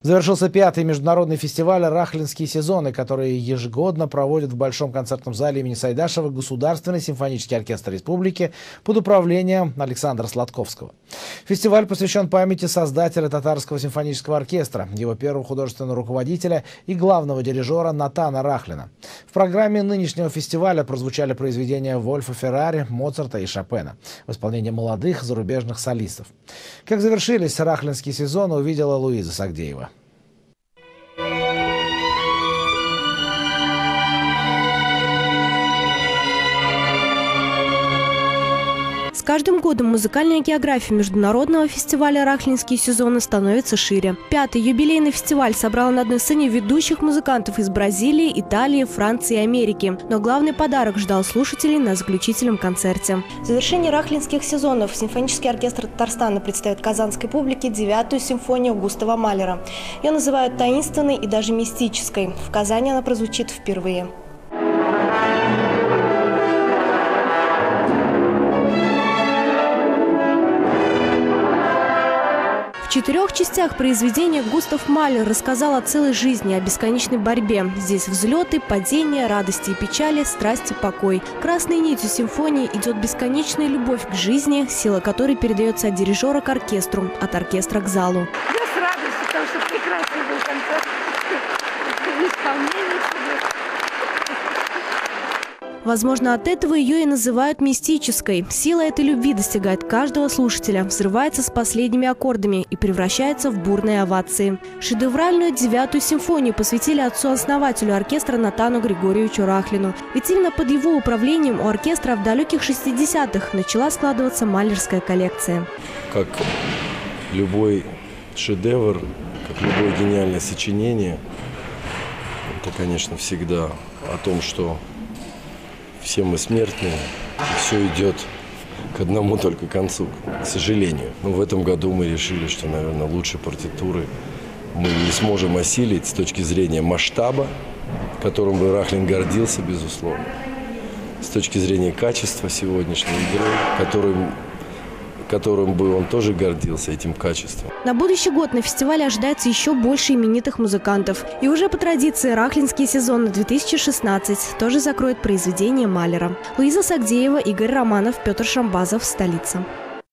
Завершился 5-й международный фестиваль «Рахлинские сезоны», который ежегодно проводит в Большом концертном зале имени Сайдашева Государственный симфонический оркестр республики под управлением Александра Сладковского. Фестиваль посвящен памяти создателя Татарского симфонического оркестра, его первого художественного руководителя и главного дирижера Натана Рахлина. В программе нынешнего фестиваля прозвучали произведения Вольфа Феррари, Моцарта и Шопена в исполнении молодых зарубежных солистов. Как завершились рахлинские сезоны, увидела Луиза Сагдеева. С каждым годом музыкальная география международного фестиваля «Рахлинские сезоны» становится шире. 5-й юбилейный фестиваль собрал на одной сцене ведущих музыкантов из Бразилии, Италии, Франции и Америки. Но главный подарок ждал слушателей на заключительном концерте. В завершении «Рахлинских сезонов» симфонический оркестр Татарстана представит казанской публике 9-ю симфонию Густава Малера. Ее называют таинственной и даже мистической. В Казани она прозвучит впервые. В 4 частях произведения Густав Малер рассказал о целой жизни, о бесконечной борьбе. Здесь взлеты, падения, радости и печали, страсти, покой. Красной нитью симфонии идет бесконечная любовь к жизни, сила которой передается от дирижера к оркестру, от оркестра к залу. Я с радостью, потому что прекрасный был концерт. Исполнение чудес. Возможно, от этого ее и называют мистической. Сила этой любви достигает каждого слушателя, взрывается с последними аккордами и превращается в бурные овации. Шедевральную 9-ю симфонию посвятили отцу-основателю оркестра Натану Григорьевичу Рахлину. Ведь именно под его управлением у оркестра в далеких 60-х начала складываться малерская коллекция. Как любой шедевр, как любое гениальное сочинение, это, конечно, всегда о том, что все мы смертные, и все идет к одному только концу, к сожалению. Но в этом году мы решили, что, наверное, лучше партитуры мы не сможем осилить с точки зрения масштаба, которым бы Рахлин гордился, безусловно, с точки зрения качества сегодняшней игры, которым бы он тоже гордился, этим качеством. На будущий год на фестивале ожидается еще больше именитых музыкантов. И уже по традиции «Рахлинские сезоны 2016» тоже закроет произведение Малера. Луиза Сагдеева, Игорь Романов, Петр Шамбазов, столица.